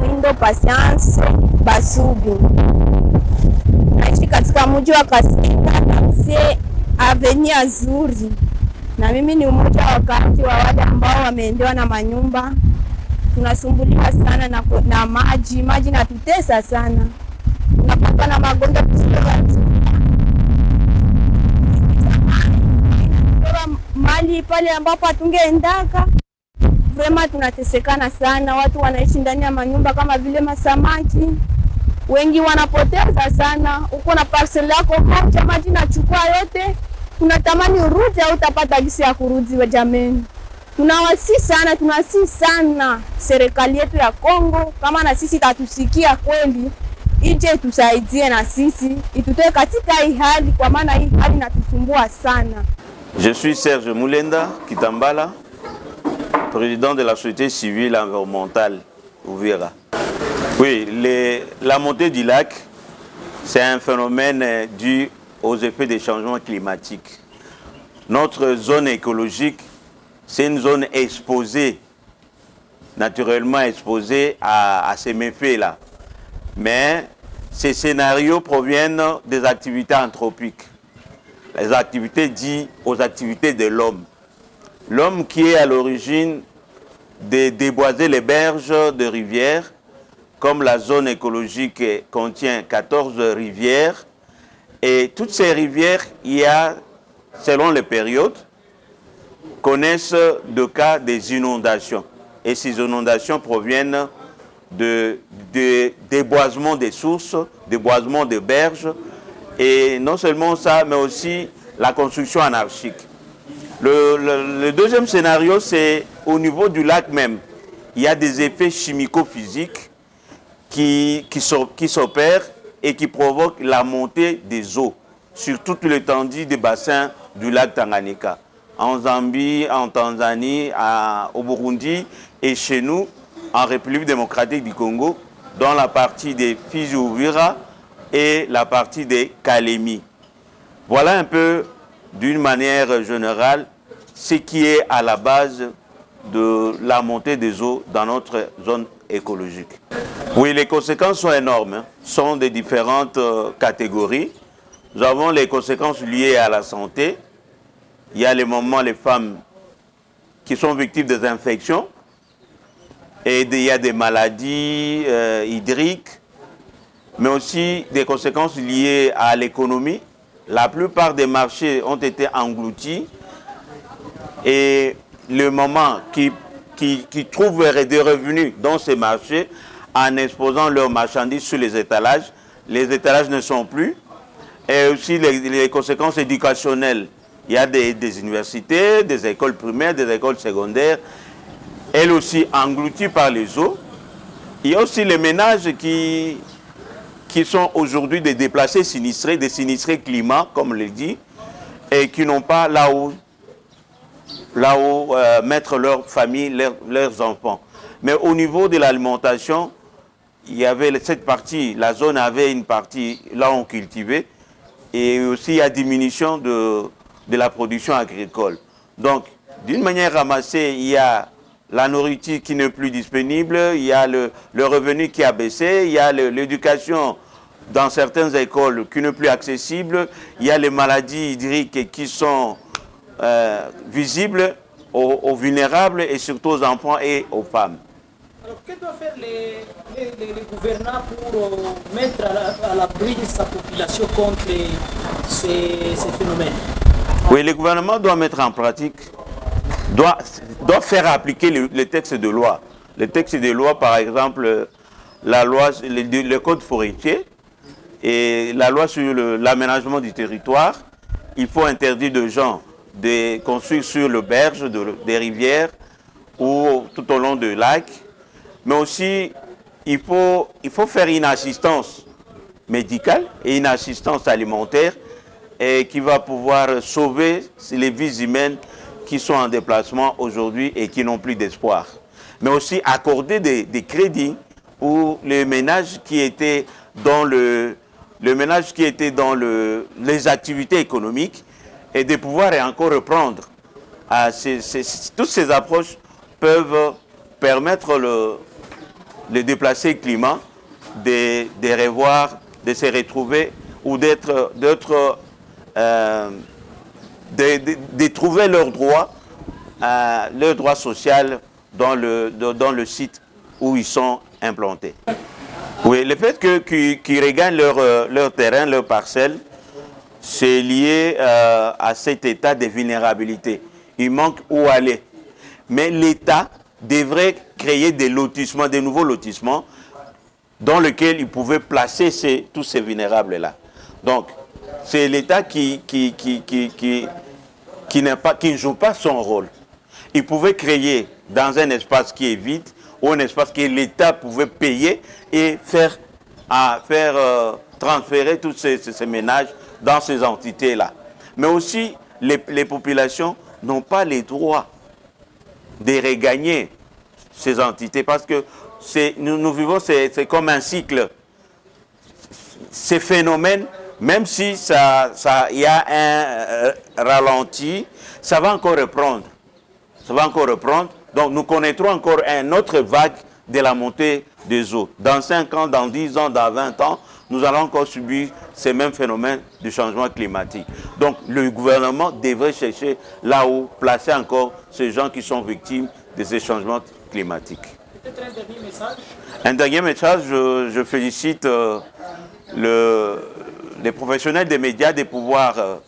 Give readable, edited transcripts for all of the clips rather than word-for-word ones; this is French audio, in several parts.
Muhindo Patience Basubi. Naishi katika mji wa Kasinga Taxi Avenue Nzuri. Na mimi ni mmoja wakati wa wale ambao wameendewa na manyumba. Tunasumbuliwa sana na maji natutesa sana. Tunapata na magonjwa mali pale ambapo hatungeendaka. Vrema tunatesekana sana, watu wanaishi ndani ya manyumba kama vile masamaki. Wengi wanapoteza sana, uko na parcel yako moja maji nachukua yote. Tunatamani urudi au utapata gisi ya kurudi wa jameni. Tunawasi sana serikali yetu ya Kongo kama na sisi tatusikia kweli. Ije tusaidie na sisi, itutoe katika hii hali kwa maana hii hali inatusumbua sana. Je suis Serge Moulenda Kitambala, président de la société civile environnementale Uvira. Oui, la montée du lac, c'est un phénomène dû aux effets des changements climatiques. Notre zone écologique, c'est une zone exposée, naturellement exposée à ces méfaits-là. Mais ces scénarios proviennent des activités anthropiques, les activités dites aux activités de l'homme. L'homme qui est à l'origine de déboiser les berges de rivières, comme la zone écologique contient 14 rivières, et toutes ces rivières, il y a, selon les périodes, connaissent de cas des inondations. Et ces inondations proviennent de déboisement des sources, déboisement des berges, et non seulement ça, mais aussi la construction anarchique. Le deuxième scénario, c'est au niveau du lac même. Il y a des effets chimico-physiques qui s'opèrent et qui provoquent la montée des eaux sur toute l'étendue des bassins du lac Tanganyika. En Zambie, en Tanzanie, au Burundi et chez nous, en République démocratique du Congo, dans la partie des Fizi-Uvira et la partie des Kalemi. Voilà un peu, d'une manière générale, ce qui est à la base de la montée des eaux dans notre zone écologique. Oui, les conséquences sont énormes, hein. Sont de différentes catégories. Nous avons les conséquences liées à la santé. Il y a les moments, les femmes qui sont victimes des infections. Et il y a des maladies hydriques, mais aussi des conséquences liées à l'économie. La plupart des marchés ont été engloutis. Et le moment qui trouvent des revenus dans ces marchés en exposant leurs marchandises sur les étalages ne sont plus. Et aussi les conséquences éducationnelles. Il y a des universités, des écoles primaires, des écoles secondaires, elles aussi englouties par les eaux. Il y a aussi les ménages qui sont aujourd'hui des déplacés sinistrés, des sinistrés climat, comme on le dit, et qui n'ont pas là où mettre leur famille, leurs enfants. Mais au niveau de l'alimentation, il y avait cette partie, la zone avait une partie là où on cultivait, et aussi il y a diminution de la production agricole. Donc, d'une manière ramassée, il y a la nourriture qui n'est plus disponible, il y a le revenu qui a baissé, il y a l'éducation dans certaines écoles qui n'est plus accessible, il y a les maladies hydriques qui sont visibles aux vulnérables et surtout aux enfants et aux femmes. Alors, que doivent faire les gouvernants pour mettre à l'abri sa population contre ces phénomènes? Oui, le gouvernement doit mettre en pratique, doit faire appliquer les textes de loi. Les textes de loi, par exemple, la loi, le code forestier et la loi sur l'aménagement du territoire. Il faut interdire aux gens de construire sur le berge des rivières ou tout au long du lac. Mais aussi, il faut faire une assistance médicale et une assistance alimentaire et qui va pouvoir sauver les vies humaines qui sont en déplacement aujourd'hui et qui n'ont plus d'espoir. Mais aussi accorder des crédits pour les ménages qui étaient dans les activités économiques et de pouvoir encore reprendre. Toutes ces approches peuvent permettre les déplacés climat de revoir, de se retrouver ou de trouver leurs droits social dans le site où ils sont implantés. Oui, le fait qu'ils regagnent leur terrain, leur parcelle, c'est lié à cet état de vulnérabilité. Il manque où aller. Mais l'État devrait créer des lotissements, des nouveaux lotissements, dans lesquels il pouvait placer tous ces vulnérables-là. Donc, c'est l'État qui ne joue pas son rôle. Il pouvait créer dans un espace qui est vide, ou un espace que l'État pouvait payer et faire transférer tous ces ménages dans ces entités-là. Mais aussi, les populations n'ont pas les droits de regagner ces entités parce que nous vivons, c'est comme un cycle. Ces phénomènes, même si y a un ralenti, ça va encore reprendre. Ça va encore reprendre. Donc nous connaîtrons encore une autre vague de la montée des eaux. Dans 5 ans, dans 10 ans, dans 20 ans, nous allons encore subir ces mêmes phénomènes de changement climatique. Donc le gouvernement devrait chercher là où placer encore ces gens qui sont victimes de ces changements climatiques. Peut-être un dernier message. Un dernier message, je félicite les professionnels des médias de pouvoir,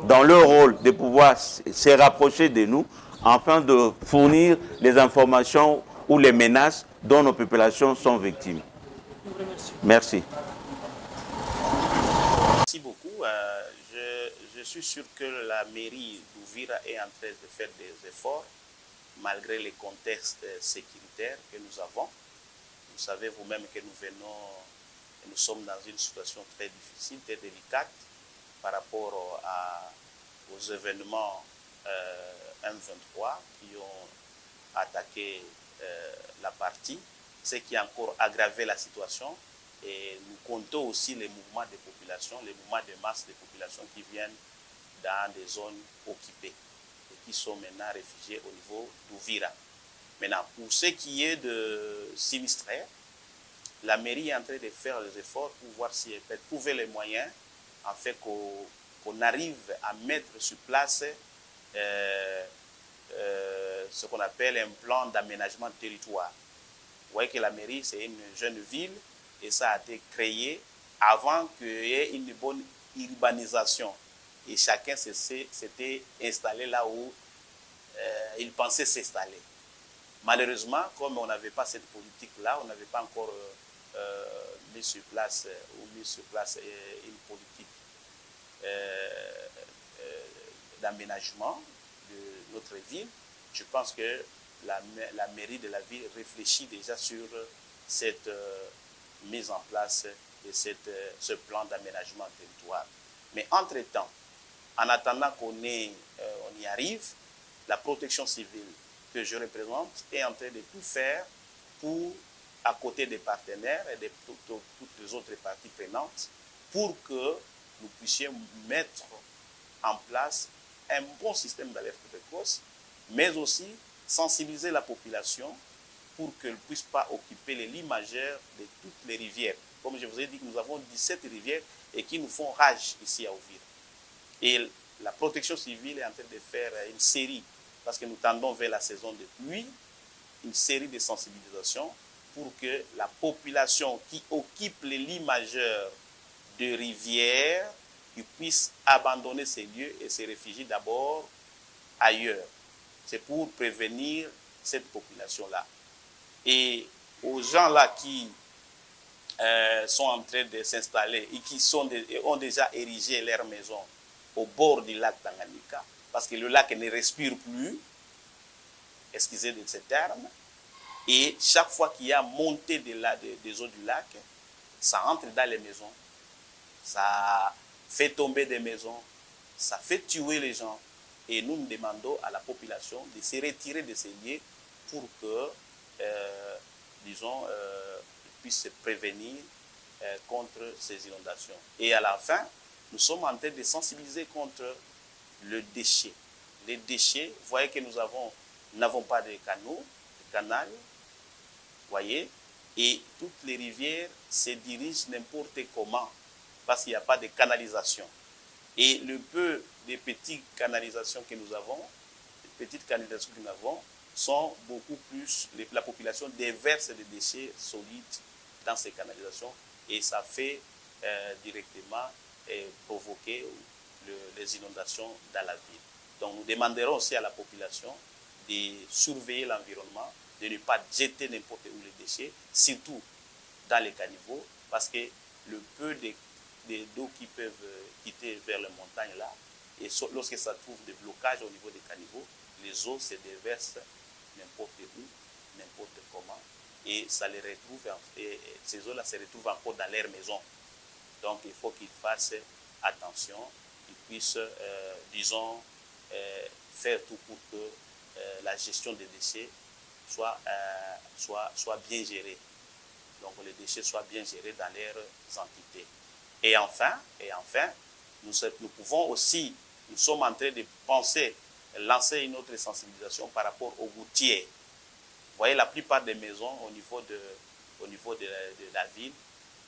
dans leur rôle, de pouvoir se rapprocher de nous afin de fournir les informations ou les menaces dont nos populations sont victimes. Merci. Merci beaucoup. Je suis sûr que la mairie d'Ouvira est en train de faire des efforts malgré les contextes sécuritaires que nous avons. Vous savez vous-même que nous sommes dans une situation très difficile, très délicate par rapport aux événements M23 qui ont attaqué la partie, ce qui a encore aggravé la situation. Et nous comptons aussi les mouvements de population, les mouvements de masse de population qui viennent dans des zones occupées et qui sont maintenant réfugiés au niveau d'Ouvira. Maintenant, pour ce qui est de sinistrés, la mairie est en train de faire les efforts pour voir si elle peut trouver les moyens en fait qu'on arrive à mettre sur place ce qu'on appelle un plan d'aménagement de territoire. Vous voyez que la mairie, c'est une jeune ville et ça a été créé avant qu'il y ait une bonne urbanisation. Et chacun s'était installé là où il pensait s'installer. Malheureusement, comme on n'avait pas cette politique-là, on n'avait pas encore mis sur place une politique d'aménagement de notre ville. Je pense que la mairie de la ville réfléchit déjà sur cette mise en place de ce plan d'aménagement territoire. Mais entre-temps, en attendant qu'on y arrive, la protection civile que je représente est en train de tout faire pour, à côté des partenaires et de toutes les autres parties prenantes, pour que nous puissions mettre en place un bon système d'alerte précoce, mais aussi sensibiliser la population pour qu'elle ne puisse pas occuper les lits majeurs de toutes les rivières. Comme je vous ai dit, nous avons 17 rivières et qui nous font rage ici à Ouvira. Et la protection civile est en train de faire une série, parce que nous tendons vers la saison de pluie, une série de sensibilisations pour que la population qui occupe les lits majeurs de rivières puisse abandonner ces lieux et se réfugier d'abord ailleurs. C'est pour prévenir cette population-là. Et aux gens-là qui sont en train de s'installer et qui ont déjà érigé leur maison au bord du lac Tanganyika, parce que le lac ne respire plus, excusez de ce terme, et chaque fois qu'il y a montée des eaux du lac, ça entre dans les maisons, ça fait tomber des maisons, ça fait tuer les gens. Et nous demandons à la population de se retirer de ces lieux pour que, disons, ils puissent se prévenir contre ces inondations. Et à la fin, nous sommes en train de sensibiliser contre le déchet. Les déchets, vous voyez que nous n'avons pas de canaux, de canal, voyez, Et toutes les rivières se dirigent n'importe comment parce qu'il n'y a pas de canalisation. Et le peu de petites canalisations que nous avons, sont beaucoup plus, la population déverse des déchets solides dans ces canalisations et ça fait directement provoquer les inondations dans la ville. Donc nous demanderons aussi à la population de surveiller l'environnement, de ne pas jeter n'importe où les déchets, surtout dans les caniveaux, parce que le peu d'eau qui peuvent quitter vers les montagnes là, et lorsque ça trouve des blocages au niveau des caniveaux, les eaux se déversent n'importe où, n'importe comment, et ça les retrouve, et ces eaux-là se retrouvent encore dans leur maison. Donc il faut qu'ils fassent attention, qu'ils puissent, disons, faire tout pour que la gestion des déchets soit bien gérée. Donc les déchets soient bien gérés dans leurs entités. Et enfin, nous pouvons aussi, nous sommes en train de penser, lancer une autre sensibilisation par rapport aux gouttières. Vous voyez, la plupart des maisons au niveau de la ville,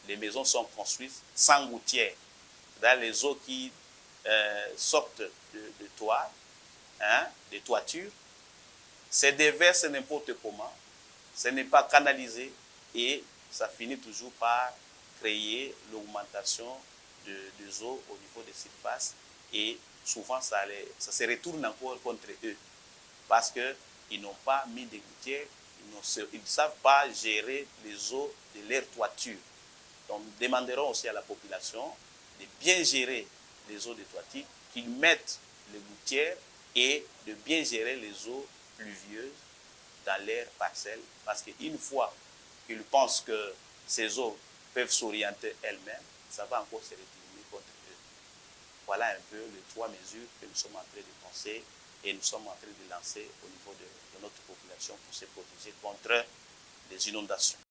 les maisons sont construites sans gouttières. C'est-à-dire les eaux qui sortent de toit, des toitures, se déversent n'importe comment, ce n'est pas canalisé et ça finit toujours par créer l'augmentation des eaux au niveau des surfaces et souvent ça se retourne encore contre eux parce qu'ils n'ont pas mis des gouttières, ils ne savent pas gérer les eaux de leur toiture. Donc nous demanderons aussi à la population de bien gérer les eaux de toiture, qu'ils mettent les gouttières et de bien gérer les eaux pluvieuses dans leurs parcelles parce qu'une fois qu'ils pensent que ces eaux peuvent s'orienter elles-mêmes, ça va encore se retourner contre eux. Voilà un peu les 3 mesures que nous sommes en train de penser et nous sommes en train de lancer au niveau de notre population pour se protéger contre les inondations.